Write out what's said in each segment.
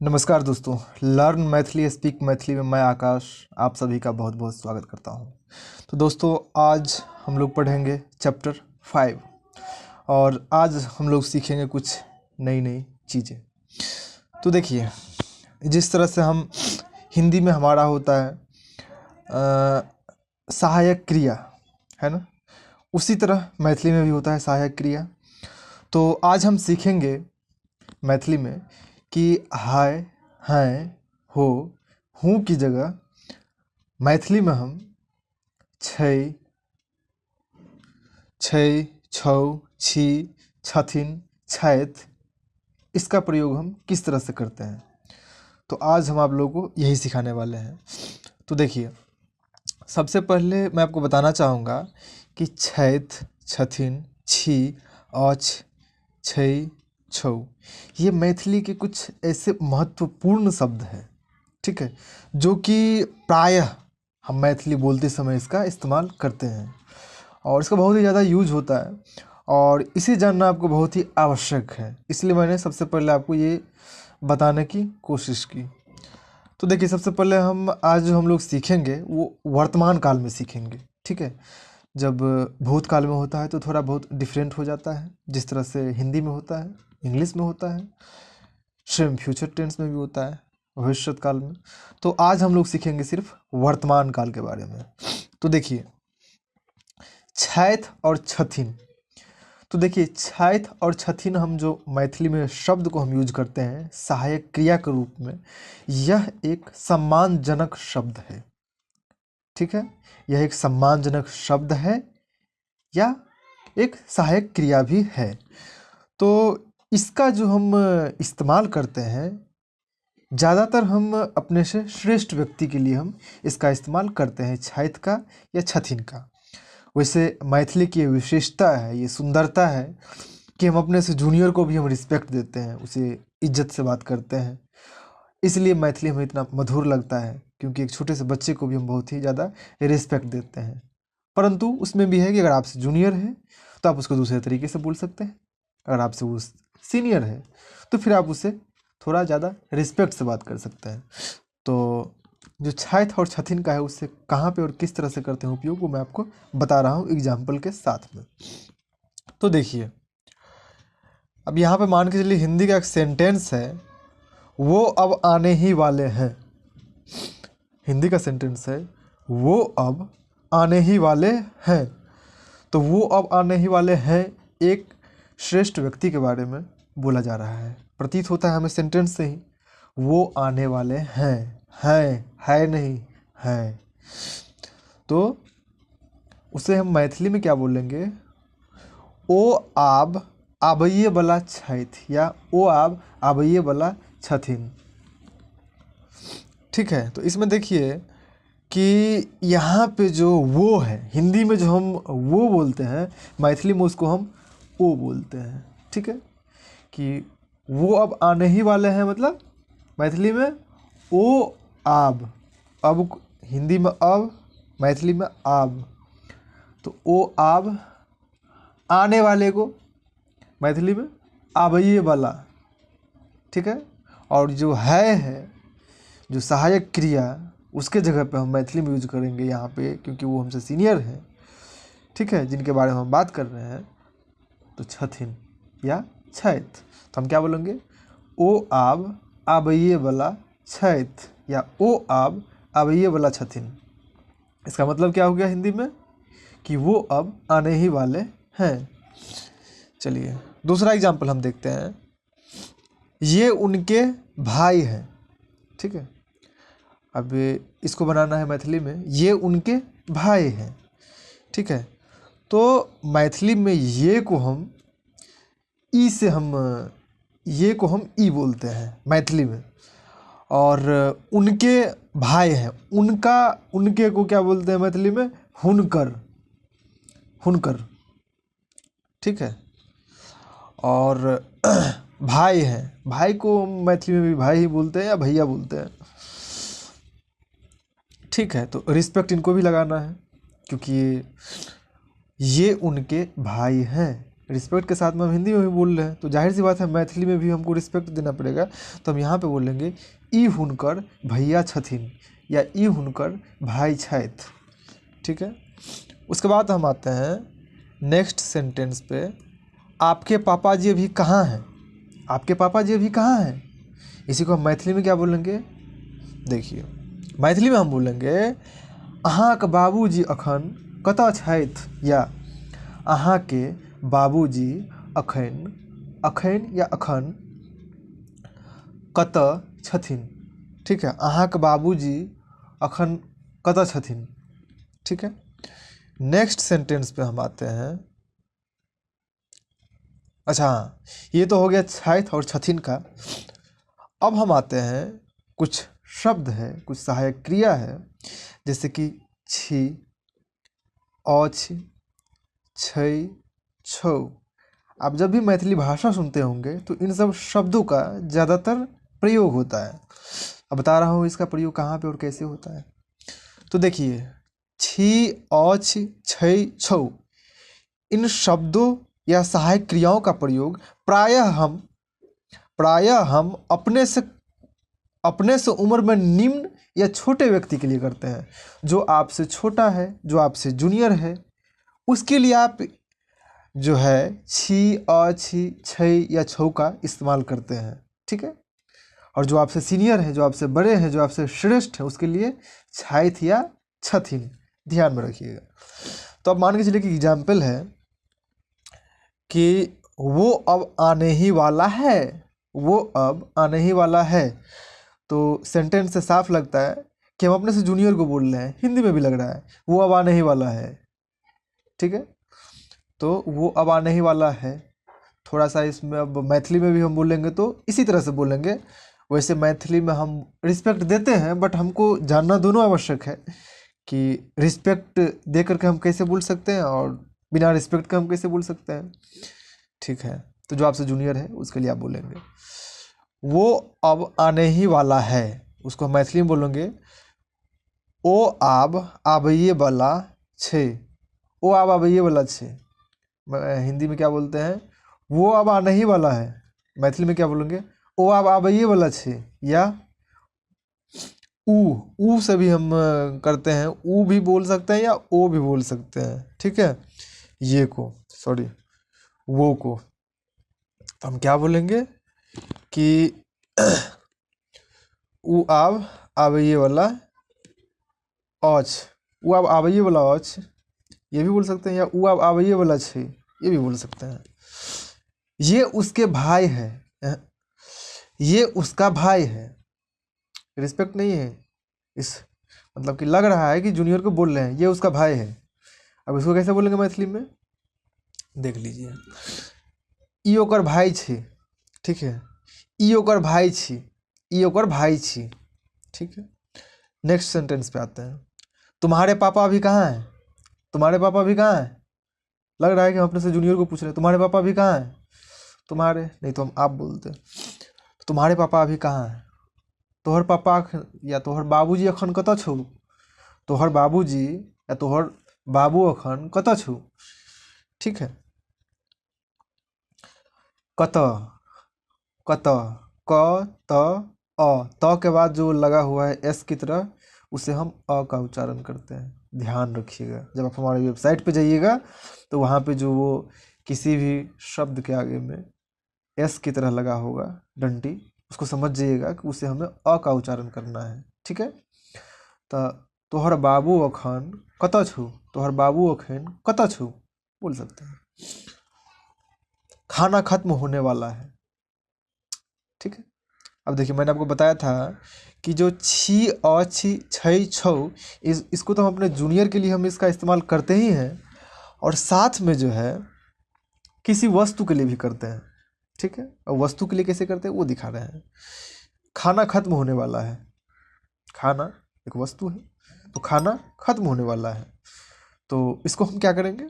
नमस्कार दोस्तों। Learn Maithili speak Maithili में मैं आकाश आप सभी का बहुत बहुत स्वागत करता हूं। तो दोस्तों आज हम लोग पढ़ेंगे चैप्टर 5 और आज हम लोग सीखेंगे कुछ नई नई चीज़ें। तो देखिए, जिस तरह से हम हिंदी में हमारा होता है सहायक क्रिया, है ना, उसी तरह मैथिली में भी होता है सहायक क्रिया। तो आज हम सीखेंगे मैथिली में कि हाय, हैं, हो, हूँ की जगह मैथिली में हम छै, छै, छौ, छी, छथिन, छैथ, इसका प्रयोग हम किस तरह से करते हैं। तो आज हम आप लोगों को यही सिखाने वाले हैं। तो देखिए, सबसे पहले मैं आपको बताना चाहूँगा कि छैथ, छथिन, छी, औछ, छै, छौ, ये मैथिली के कुछ ऐसे महत्वपूर्ण शब्द हैं, ठीक है, जो कि प्रायः हम मैथिली बोलते समय इसका इस्तेमाल करते हैं और इसका बहुत ही ज़्यादा यूज होता है और इसे जानना आपको बहुत ही आवश्यक है। इसलिए मैंने सबसे पहले आपको ये बताने की कोशिश की। तो देखिए, सबसे पहले आज जो हम लोग सीखेंगे वो वर्तमान काल में सीखेंगे, ठीक है। जब भूतकाल में होता है तो थोड़ा बहुत डिफरेंट हो जाता है, जिस तरह से हिंदी में होता है, इंग्लिश में होता है, सेम फ्यूचर टेंस में भी होता है, भविष्य काल में। तो आज हम लोग सीखेंगे सिर्फ वर्तमान काल के बारे में। तो देखिए, छैथ और छथिन। तो देखिए, छैथ और छथिन हम जो मैथिली में शब्द को हम यूज करते हैं सहायक क्रिया के रूप में, यह एक सम्मानजनक शब्द है, ठीक है। यह एक सम्मानजनक शब्द है या एक सहायक क्रिया भी है। तो इसका जो हम इस्तेमाल करते हैं, ज़्यादातर हम अपने से श्रेष्ठ व्यक्ति के लिए हम इसका इस्तेमाल करते हैं, छैथ का या छथिन का। वैसे मैथिली की विशेषता है, ये सुंदरता है कि हम अपने से जूनियर को भी हम रिस्पेक्ट देते हैं, उसे इज्जत से बात करते हैं। इसलिए मैथिली हमें इतना मधुर लगता है, क्योंकि एक छोटे से बच्चे को भी हम बहुत ही ज़्यादा रिस्पेक्ट देते हैं। परंतु उसमें भी है कि अगर आपसे जूनियर है तो आप उसको दूसरे तरीके से बोल सकते हैं, अगर आपसे वो सीनियर है तो फिर आप उससे थोड़ा ज़्यादा रिस्पेक्ट से बात कर सकते हैं। तो जो छैथ और छथिन का है उससे कहाँ पे और किस तरह से करते हैं उपयोग, वो मैं आपको बता रहा हूँ एग्जाम्पल के साथ में। तो देखिए, अब यहाँ पे मान के चलिए हिंदी का एक सेंटेंस है, वो अब आने ही वाले हैं। हिंदी का सेंटेंस है, वो अब आने ही वाले हैं। तो वो अब आने ही वाले हैं एक श्रेष्ठ व्यक्ति के बारे में बोला जा रहा है, प्रतीत होता है हमें सेंटेंस से ही। वो आने वाले हैं, है नहीं, हैं। तो उसे हम मैथिली में क्या बोलेंगे, ओ आब आबैये वाला छैथ या ओ आब आबैये वाला छथिन, ठीक है। तो इसमें देखिए कि यहाँ पे जो वो है, हिंदी में जो हम वो बोलते हैं, मैथिली में उसको हम ओ बोलते हैं, ठीक है। कि वो अब आने ही वाले हैं, मतलब मैथिली में ओ आब, अब हिंदी में अब, मैथिली में आब। तो ओ आब आने वाले को मैथिली में आबैये वाला, ठीक है। और जो है जो सहायक क्रिया, उसके जगह पे हम मैथिली में यूज करेंगे यहाँ पे, क्योंकि वो हमसे सीनियर हैं, ठीक है, जिनके बारे में हम बात कर रहे हैं। तो छथिन या छैथ, तो हम क्या बोलेंगे, ओ आब आबैये वाला छैथ या ओ आब आबैये वाला छथिन। इसका मतलब क्या हो गया हिंदी में, कि वो अब आने ही वाले हैं। चलिए दूसरा एग्जाम्पल हम देखते हैं, ये उनके भाई हैं, ठीक है। अब इसको बनाना है मैथिली में, ये उनके भाई हैं, ठीक है। तो मैथिली में ये को हम ई से हम ये को हम ई बोलते हैं मैथिली में, और उनके भाई हैं, उनका उनके को क्या बोलते हैं मैथिली में, हुनकर, हुनकर, ठीक है। और भाई हैं, भाई को मैथिली में भी भाई ही बोलते हैं या भैया बोलते हैं, ठीक है। तो रिस्पेक्ट इनको भी लगाना है, क्योंकि ये उनके भाई हैं, रिस्पेक्ट के साथ में हम हिंदी में भी बोल रहे हैं, तो जाहिर सी बात है मैथिली में भी हमको रिस्पेक्ट देना पड़ेगा। तो हम यहाँ पे बोलेंगे ई हुनकर भैया छथिन या ई हुनकर भाई छथि। ठीक है, उसके बाद हम आते हैं नेक्स्ट सेंटेंस पे, आपके पापा जी अभी कहाँ हैं। आपके पापा जी अभी कहाँ हैं, इसी को हम मैथिली में क्या बोलेंगे, देखिए मैथिली में हम बोलेंगे अहाँक बाबूजी अखन कतऽ छथि, या अहाँके बाबूजी अखन या अखन कतऽ छथिन। ठीक है, अहाँक बाबूजी अखन कतऽ छथिन। ठीक है, नेक्स्ट सेंटेंस पे हम आते हैं। अच्छा हाँ, ये तो हो गया छथि और छथिन का। अब हम आते हैं, कुछ शब्द है, कुछ सहायक क्रिया है, जैसे कि छी, औछि, छै, छौ। आप जब भी मैथिली भाषा सुनते होंगे तो इन सब शब्दों का ज़्यादातर प्रयोग होता है। अब बता रहा हूँ इसका प्रयोग कहाँ पे और कैसे होता है। तो देखिए छी, औछि, छै, छौ, इन शब्दों या सहायक क्रियाओं का प्रयोग प्रायः हम अपने से उम्र में निम्न या छोटे व्यक्ति के लिए करते हैं। जो आपसे छोटा है, जो आपसे जूनियर है, उसके लिए आप जो है छी, अछि, छै या छौ का इस्तेमाल करते हैं। ठीक है, और जो आपसे सीनियर है, जो आपसे बड़े हैं, जो आपसे श्रेष्ठ है, उसके लिए छथि या छथिन, ध्यान में रखिएगा। तो अब मान के चलिए कि एग्जाम्पल है कि वो अब आने ही वाला है, वो अब आने ही वाला है। तो सेंटेंस से साफ लगता है कि हम अपने से जूनियर को बोल रहे हैं, हिंदी में भी लग रहा है वो अब आने ही वाला है। ठीक है, तो वो अब आने ही वाला है। थोड़ा सा इसमें अब मैथिली में भी हम बोलेंगे तो इसी तरह से बोलेंगे। वैसे मैथिली में हम रिस्पेक्ट देते हैं, बट हमको जानना दोनों आवश्यक है कि रिस्पेक्ट दे करके हम कैसे बोल सकते हैं और बिना रिस्पेक्ट के हम कैसे बोल सकते हैं। ठीक है, तो जो आपसे जूनियर है उसके लिए आप बोलेंगे वो अब आने ही वाला है, उसको हम मैथिली में बोलेंगे ओ आब आबैये वाला छे। ओ आब आबैये वाला छे, हिंदी में क्या बोलते हैं, वो अब आने ही वाला है। मैथिली में क्या बोलेंगे, ओ अब आबैये वाला छे। या ऊ से भी हम करते हैं, ऊ भी बोल सकते हैं या ओ भी बोल सकते हैं। ठीक है, ये को सॉरी वो को तो हम क्या बोलेंगे कि ऊ आब आबैये वाला अछि, ऊ आब आबैये वाला अछि, ये भी बोल सकते हैं। या ऊ आब आबैये वाला छे, ये भी बोल सकते हैं। ये उसके भाई है, ये उसका भाई है, रिस्पेक्ट नहीं है, इस मतलब कि लग रहा है कि जूनियर को बोल रहे हैं ये उसका भाई है। अब इसको कैसे बोलेंगे मैथिली में, देख लीजिए, ई ओकर भाई छी। ठीक है, ई ओकर भाई छी, ई ओकर भाई छी। ठीक है, नेक्स्ट सेंटेंस पे आते हैं। तुम्हारे पापा अभी कहाँ हैं, तुम्हारे पापा अभी कहाँ हैं। लग रहा है कि हम अपने से जूनियर को पूछ रहे हैं तुम्हारे पापा अभी कहाँ हैं। तुम्हारे नहीं तो हम आप बोलते, तुम्हारे पापा अभी कहाँ हैं। तोहर पापा या तोहर बाबूजी अखन कतऽ छौ, तोहर बाबूजी या तोहर बाबू अखन कतऽ छौ। ठीक है, कतऽ, कतऽ, क त अ, त के बाद जो लगा हुआ है एस की तरह, उसे हम अ का उच्चारण करते हैं। ध्यान रखिएगा, जब आप हमारी वेबसाइट पे जाइएगा तो वहाँ पे जो वो किसी भी शब्द के आगे में एस की तरह लगा होगा डंडी, उसको समझ जाइएगा कि उसे हमें अ का उच्चारण करना है। ठीक है, तो तोहर बाबू अखन कतऽ छौ, तोहर बाबू अखन कतऽ छौ बोल सकते हैं। खाना खत्म होने वाला है। ठीक है, अब देखिए मैंने आपको बताया था कि जो छी, अछि, छै, छौ, इसको तो हम अपने जूनियर के लिए हम इसका इस्तेमाल करते ही हैं, और साथ में जो है किसी वस्तु के लिए भी करते हैं। ठीक है, और वस्तु के लिए कैसे करते हैं वो दिखा रहे हैं। खाना खत्म होने वाला है, खाना एक वस्तु है, तो खाना खत्म होने वाला है। तो इसको हम क्या करेंगे,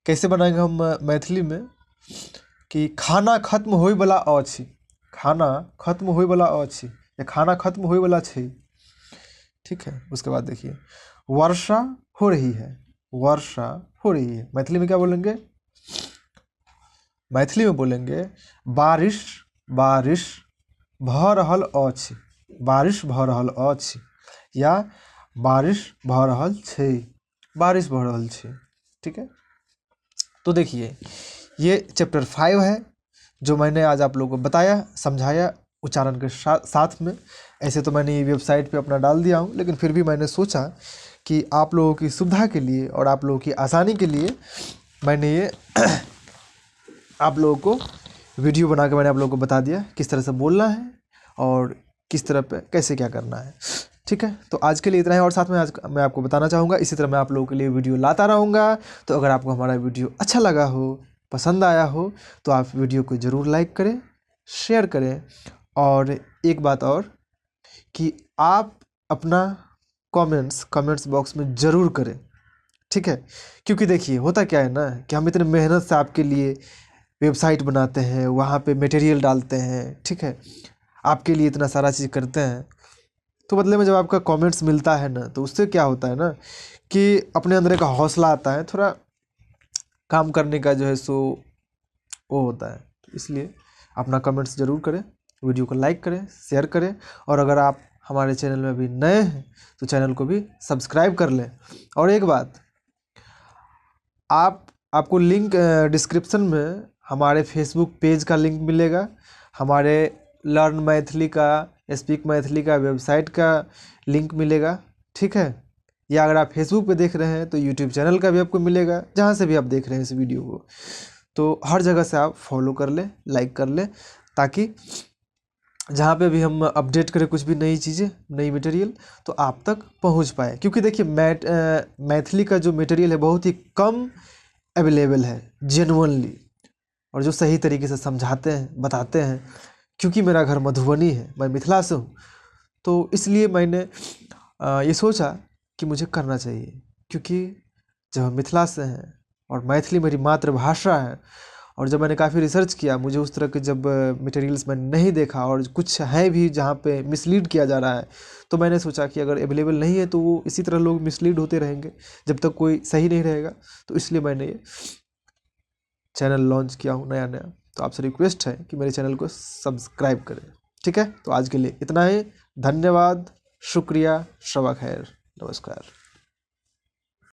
कैसे बनाएंगे हम मैथिली में कि खाना खत्म होय वाला अछि, खाना खत्म होय वाला अछि या खाना खत्म होय वाला छै। ठीक है, उसके बाद देखिए वर्षा हो रही है, वर्षा हो रही है, मैथिली में क्या बोलेंगे, मैथिली में बोलेंगे बारिश बारिश भऽ रहल अछि, बारिश भऽ रहल अछि, या बारिश भऽ रहल छै, बारिश भऽ रहल छै। ठीक है, तो देखिए ये चैप्टर 5 है जो मैंने आज आप लोगों को बताया, समझाया उच्चारण के साथ में। ऐसे तो मैंने ये वेबसाइट पे अपना डाल दिया हूँ, लेकिन फिर भी मैंने सोचा कि आप लोगों की सुविधा के लिए और आप लोगों की आसानी के लिए मैंने ये आप लोगों को वीडियो बना के मैंने आप लोगों को बता दिया किस तरह से बोलना है और किस तरह पे कैसे क्या करना है। ठीक है, तो आज के लिए इतना है, और साथ में आज मैं आपको बताना चाहूँगा इसी तरह मैं आप लोगों के लिए वीडियो लाता रहूँगा। तो अगर आपको हमारा वीडियो अच्छा लगा हो, पसंद आया हो, तो आप वीडियो को ज़रूर लाइक करें, शेयर करें, और एक बात और कि आप अपना कमेंट्स बॉक्स में ज़रूर करें। ठीक है, क्योंकि देखिए होता क्या है ना कि हम इतने मेहनत से आपके लिए वेबसाइट बनाते हैं, वहाँ पे मटेरियल डालते हैं, ठीक है, आपके लिए इतना सारा चीज़ करते हैं, तो बदले में जब आपका कमेंट्स मिलता है ना, तो उससे क्या होता है ना कि अपने अंदर एक हौसला आता है, थोड़ा काम करने का जो है सो वो होता है। तो इसलिए अपना कमेंट्स ज़रूर करें, वीडियो को लाइक करें, शेयर करें, और अगर आप हमारे चैनल में भी नए हैं तो चैनल को भी सब्सक्राइब कर लें। और एक बात, आपको लिंक डिस्क्रिप्शन में हमारे फेसबुक पेज का लिंक मिलेगा, हमारे लर्न मैथिली का, स्पीक मैथिली का वेबसाइट का लिंक मिलेगा। ठीक है, या अगर आप फेसबुक पे देख रहे हैं तो यूट्यूब चैनल का भी आपको मिलेगा, जहाँ से भी आप देख रहे हैं इस वीडियो को, तो हर जगह से आप फॉलो कर लें, लाइक कर लें, ताकि जहाँ पे भी हम अपडेट करें कुछ भी नई चीज़ें, नई मटेरियल, तो आप तक पहुँच पाए। क्योंकि देखिए मैथिली का जो मटेरियल है बहुत ही कम अवेलेबल है जेनुअनली, और जो सही तरीके से समझाते हैं, बताते हैं। क्योंकि मेरा घर मधुबनी है, मैं मिथिला से हूँ, तो इसलिए मैंने ये सोचा कि मुझे करना चाहिए। क्योंकि जब हम मिथिला से हैं और मैथिली मेरी मातृभाषा है, और जब मैंने काफ़ी रिसर्च किया, मुझे उस तरह के जब मटेरियल्स मैंने नहीं देखा, और कुछ है भी जहाँ पे मिसलीड किया जा रहा है, तो मैंने सोचा कि अगर अवेलेबल नहीं है तो वो इसी तरह लोग मिसलीड होते रहेंगे जब तक कोई सही नहीं रहेगा। तो इसलिए मैंने ये चैनल लॉन्च किया हूँ नया नया। तो आपसे रिक्वेस्ट है कि मेरे चैनल को सब्सक्राइब करें। ठीक है, तो आज के लिए इतना ही। धन्यवाद, शुक्रिया, शबा खैर, नमस्कार।